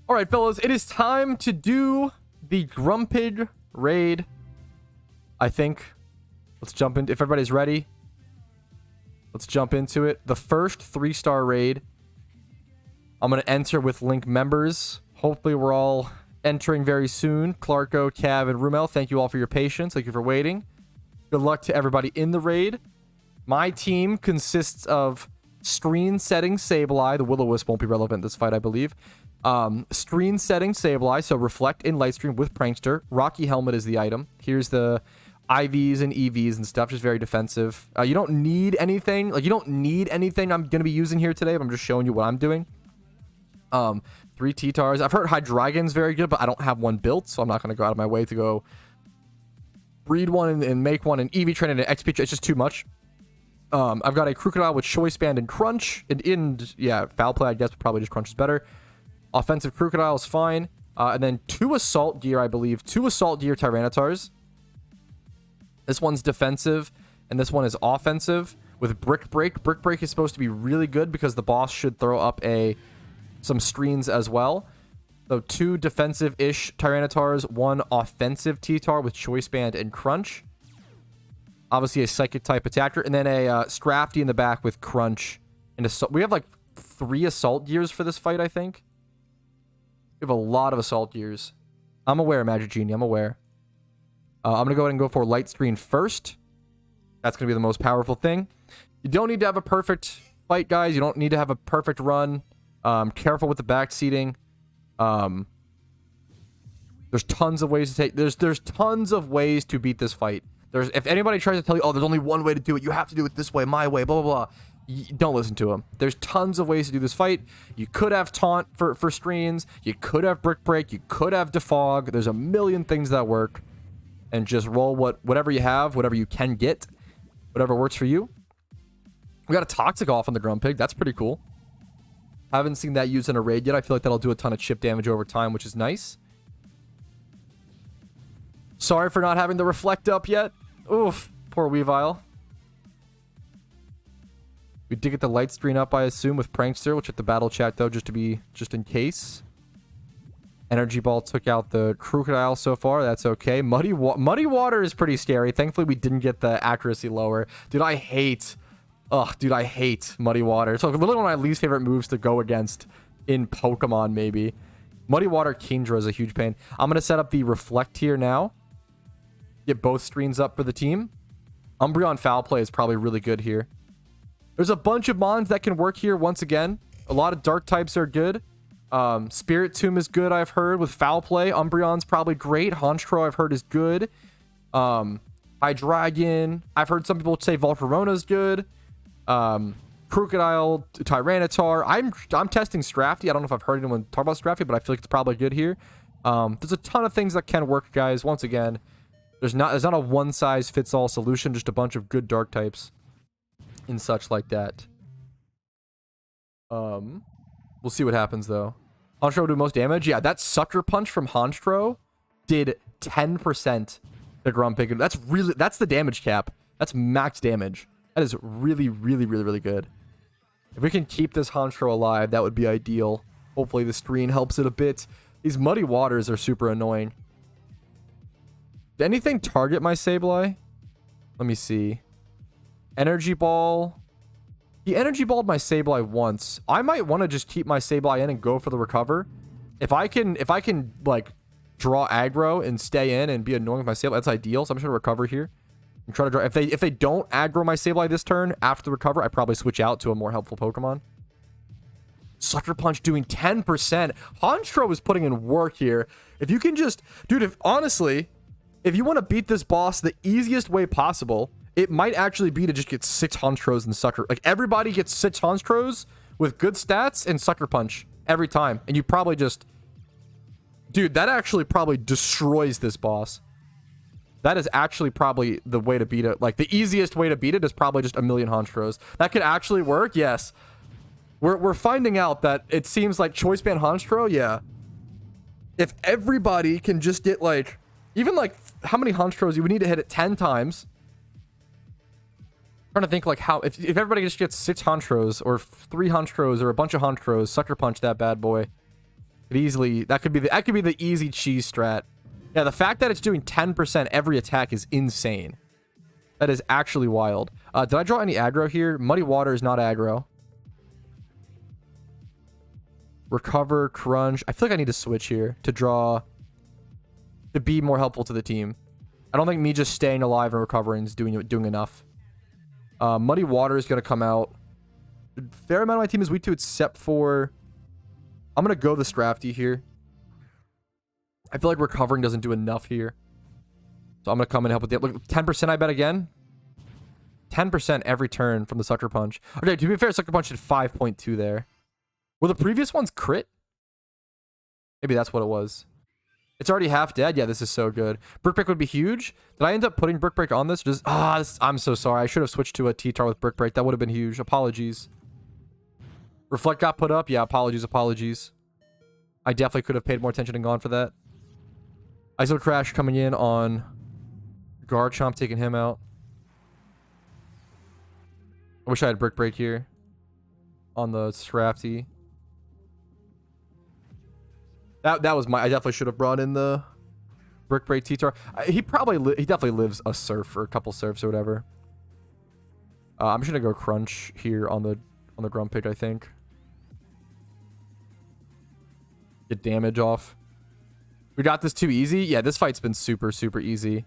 All right, fellas, it is time to do the Grumpig raid. I think. Let's jump in. If everybody's ready, let's jump into it. The first 3-star raid. I'm going to enter with link members. Hopefully, we're all entering very soon. Clarko, Cav, and Rumel, thank you all for your patience. Thank you for waiting. Good luck to everybody in the raid. My team consists of Screen Setting Sableye. The Will-O-Wisp won't be relevant this fight, I believe. Screen Setting Sableye, so Reflect in Lightstream with Prankster. Rocky Helmet is the item. Here's the IVs and EVs and stuff, just very defensive. You don't need anything. Like, you don't need anything I'm going to be using here today, but I'm just showing you what I'm doing. 3 T-Tars. I've heard Hydreigon's very good, but I don't have one built, so I'm not going to go out of my way to go breed one and make one and EV train and an XP. It's just too much. I've got a Crocodile with Choice Band and Crunch. Yeah, Foul Play, I guess, but probably just Crunch is better. Offensive Crocodile is fine. And then 2 Assault Gear, I believe. 2 Assault Gear Tyrannitars. This one's defensive, and this one is offensive with Brick Break. Brick Break is supposed to be really good because the boss should throw up some screens as well. So 2 defensive-ish Tyrannitars, 1 offensive T-Tar with Choice Band and Crunch. Obviously a Psychic-type attacker. And then a Scrafty in the back with Crunch. And we have like 3 Assault Gears for this fight, I think. We have a lot of Assault Gears. I'm aware, Magic Genie. I'm aware. I'm going to go ahead and go for Light Screen first. That's going to be the most powerful thing. You don't need to have a perfect fight, guys. You don't need to have a perfect run. Careful with the backseating. There's tons of ways to take... There's tons of ways to beat this fight. If anybody tries to tell you, oh, there's only one way to do it, you have to do it this way, my way, blah, blah, blah. Don't listen to them. There's tons of ways to do this fight. You could have Taunt for screens. You could have Brick Break. You could have Defog. There's a million things that work. And just roll whatever you have, whatever you can get, whatever works for you. We got a Toxic off on the Grumpig. That's pretty cool. Haven't seen that used in a raid yet. I feel like that'll do a ton of chip damage over time, which is nice. Sorry for not having the Reflect up yet. Oof, poor Weavile. We did get the Light Screen up, I assume, with Prankster, which at the battle chat, though, just in case. Energy Ball took out the Crocodile so far. That's okay. Muddy Water is pretty scary. Thankfully, we didn't get the accuracy lower. Dude, I hate Muddy Water. It's like literally one of my least favorite moves to go against in Pokemon, maybe. Muddy Water Kingdra is a huge pain. I'm going to set up the Reflect here now. Get both screens up for the team. Umbreon Foul Play is probably really good here. There's a bunch of mons that can work here once again. A lot of Dark types are good. Spirit Tomb is good, I've heard, with Foul Play. Umbreon's probably great. Honchkrow, I've heard, is good. Hydreigon. I've heard some people say Volcarona's good. Crocodile, Tyranitar. I'm testing Scrafty. I don't know if I've heard anyone talk about Scrafty, but I feel like it's probably good here. There's a ton of things that can work, guys. Once again, there's not a one-size-fits-all solution, just a bunch of good Dark types and such like that. We'll see what happens, though. Honchkrow do most damage? Yeah, that Sucker Punch from Honchkrow did 10% to Grumpig. That's the damage cap. That's max damage. That is really, really, really, really good. If we can keep this Honchkrow alive, that would be ideal. Hopefully the screen helps it a bit. These Muddy Waters are super annoying. Did anything target my Sableye? Let me see. Energy Ball. He Energy Balled my Sableye once. I might want to just keep my Sableye in and go for the recover. If I can like draw aggro and stay in and be annoying with my Sableye, that's ideal. So I'm just gonna recover here and try to draw. If they don't aggro my Sableye this turn after the recover, I probably switch out to a more helpful Pokemon. Sucker Punch doing 10%. Honchkrow is putting in work here. If you can just, dude, honestly, if you want to beat this boss the easiest way possible, it might actually be to just get 6 Honchkrows and Sucker. Like, everybody gets 6 Honchkrows with good stats and Sucker Punch every time. And you probably just... Dude, that actually probably destroys this boss. That is actually probably the way to beat it. Like, the easiest way to beat it is probably just a million Honchkrows. That could actually work? Yes. We're finding out that it seems like Choice Band Honchkrow, yeah. If everybody can just get, like... Even, like, how many Honchkrows? You would need to hit it 10 times. Trying to think like how if everybody just gets 6 Honchkrows or 3 Honchkrows or a bunch of Honchkrows, Sucker Punch that bad boy. That could be the easy cheese strat. Yeah, the fact that it's doing 10% every attack is insane. That is actually wild. Did I draw any aggro here? Muddy Water is not aggro. Recover, Crunch. I feel like I need to switch here to be more helpful to the team. I don't think me just staying alive and recovering is doing enough. Muddy Water is going to come out. A fair amount of my team is weak to, except for... I'm going to go the Strafty here. I feel like recovering doesn't do enough here. So I'm going to come and help with the... Look, 10% I bet again. 10% every turn from the Sucker Punch. Okay, to be fair, Sucker Punch did 5.2 there. Were the previous ones crit? Maybe that's what it was. It's already half dead. Yeah, this is so good. Brick Break would be huge. Did I end up putting Brick Break on this? I'm so sorry. I should have switched to a T-Tar with Brick Break. That would have been huge. Apologies. Reflect got put up. Yeah, apologies. I definitely could have paid more attention and gone for that. ISO Crash coming in on Garchomp, taking him out. I wish I had Brick Break here on the Scrafty. That was I definitely should have brought in the Brick Break T-Tar. He definitely lives a surf or a couple surfs or whatever. I'm just gonna go Crunch here on the Grumpig, I think. Get damage off. We got this too easy. Yeah, this fight's been super easy.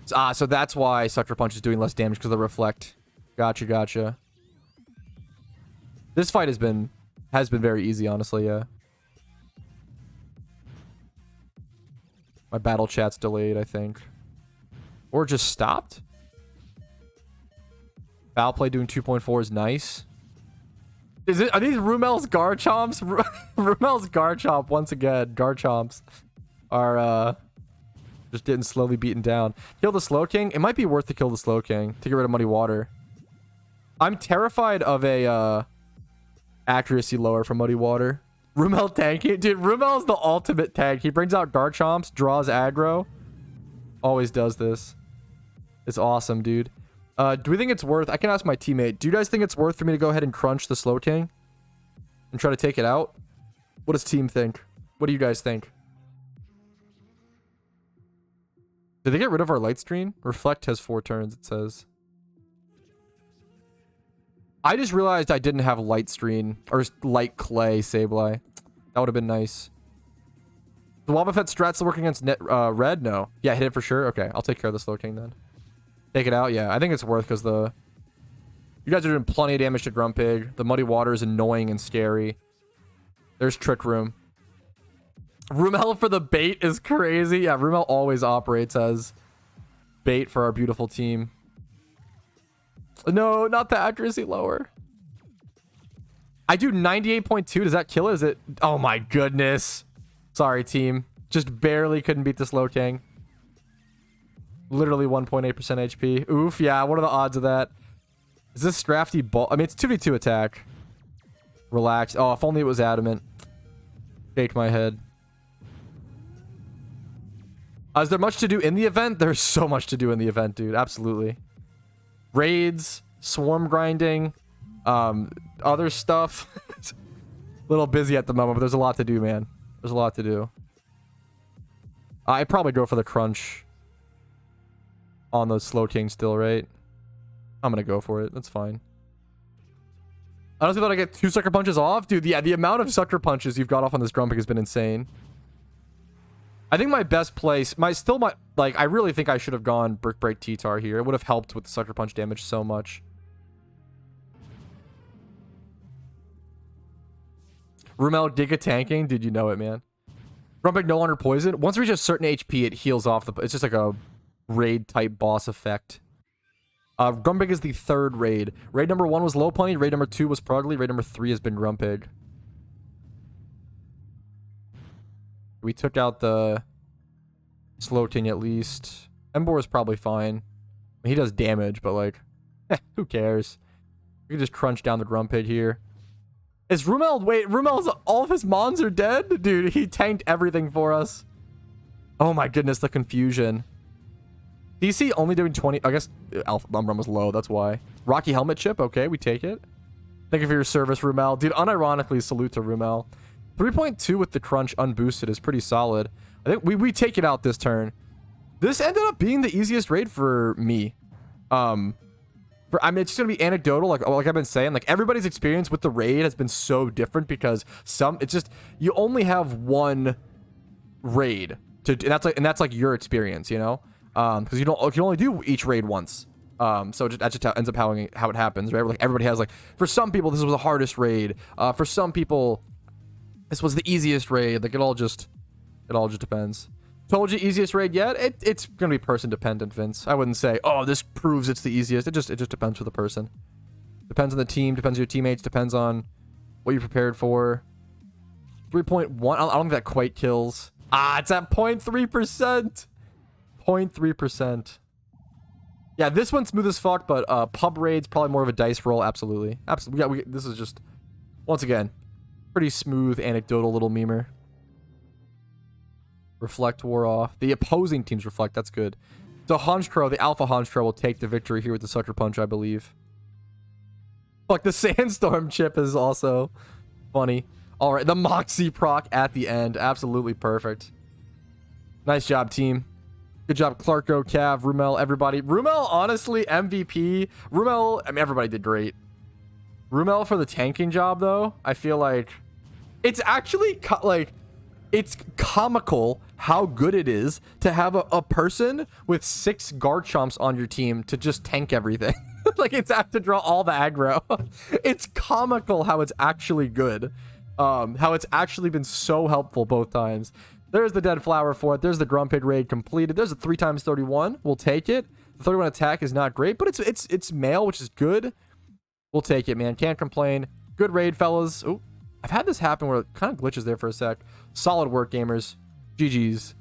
So that's why Sucker Punch is doing less damage, because of the Reflect. Gotcha. This fight has been very easy, honestly. Yeah. My battle chat's delayed, I think. Or just stopped. Foul play doing 2.4 is nice. Are these Rumel's Garchomps? Rumel's Garchomp once again. Garchomps are just getting slowly beaten down. Kill the Slow King. It might be worth to kill the Slow King to get rid of Muddy Water. I'm terrified of a accuracy lower from Muddy Water. Rumel tanking. Dude, Rumel's the ultimate tank. He brings out Garchomps, draws aggro. Always does this. It's awesome, dude. Do we think it's worth... I can ask my teammate. Do you guys think it's worth for me to go ahead and crunch the Slow King? And try to take it out? What does team think? What do you guys think? Did they get rid of our Light Screen? Reflect has 4 turns, it says. I just realized I didn't have Light Screen or Light Clay Sableye. That would have been nice. The Wobbuffet strat still working against red? No. Yeah, hit it for sure. Okay, I'll take care of the Slow King then. Take it out? Yeah, I think it's worth because you guys are doing plenty of damage to Grumpig. The Muddy Water is annoying and scary. There's Trick Room. Rumel for the bait is crazy. Yeah, Rumel always operates as bait for our beautiful team. No, not the accuracy lower. I do 98.2. Does that kill it? Is it? Oh my goodness. Sorry, team. Just barely couldn't beat the Slow King. Literally 1.8% HP. Oof. Yeah, what are the odds of that? Is this Strafty ball? I mean, it's 2v2 attack. Relax. Oh, if only it was adamant. Shake my head. Is there much to do in the event? There's so much to do in the event, dude. Absolutely. Raids, swarm grinding, other stuff. A little busy at the moment, but there's a lot to do, man. There's a lot to do. I'd probably go for the crunch on the Slow King still, right? I'm gonna go for it. That's fine. I honestly thought I get 2 Sucker Punches off. Dude, yeah, the amount of Sucker Punches you've got off on this Grumpig has been insane. I think my best place, I really think I should have gone Brick Break T-Tar here. It would have helped with the Sucker Punch damage so much. Rumel Giga tanking? Did you know it, man? Grumpig no longer poison. Once we reach a certain HP, it heals off the... It's just like a raid-type boss effect. Grumpig is the 3rd raid. Raid number 1 was Lopunny. Raid number 2 was Prugly. Raid number 3 has been Grumpig. We took out the Slow King at least. Embor is probably fine. He does damage, but like, who cares? We can just crunch down the Grumpig here. Is Rumel... Wait, Rumel's... All of his mons are dead? Dude, he tanked everything for us. Oh my goodness, the confusion. DC only doing 20... I guess Alpha Umbrum was low, that's why. Rocky Helmet Chip, okay, we take it. Thank you for your service, Rumel. Dude, unironically, salute to Rumel. 3.2 with the crunch unboosted is pretty solid. I think we take it out this turn. This ended up being the easiest raid for me. I mean, it's just gonna be anecdotal, like I've been saying. Like, everybody's experience with the raid has been so different because it's just, you only have one raid to, and that's like your experience, you know, because you can only do each raid once. So that just ends up how it happens, right? Like, everybody has, like, for some people this was the hardest raid. For some people this was the easiest raid. Like, it all just depends. Told you, easiest raid yet? It's gonna be person dependent, Vince. I wouldn't say, oh, this proves it's the easiest. It just depends for the person. Depends on the team, depends on your teammates, depends on what you're prepared for. 3.1. I don't think that quite kills. It's at 0.3%. 0.3%. Yeah, this one's smooth as fuck, but pub raid's probably more of a dice roll. Absolutely. Absolutely. Yeah, this is just, once again, pretty smooth, anecdotal little memer. Reflect wore off. The opposing team's reflect. That's good. So Honchkrow, the alpha Honchkrow, will take the victory here with the sucker punch, I believe. Fuck, the sandstorm chip is also funny. All right, the Moxie proc at the end. Absolutely perfect. Nice job, team. Good job, Clarko, Cav, Rumel, everybody. Rumel, honestly, MVP. Rumel, I mean, everybody did great. Rumel for the tanking job, though, I feel like it's actually it's comical how good it is to have a person with 6 Garchomps on your team to just tank everything. Like, it's have to draw all the aggro. It's comical how it's actually good. How it's actually been so helpful both times. There's the dead flower for it. There's the Grumpig raid completed. There's a 3x31. We'll take it. The 31 attack is not great, but it's male, which is good. We'll take it, man. Can't complain. Good raid, fellas. Oh, I've had this happen where it kind of glitches there for a sec. Solid work, gamers. GG's.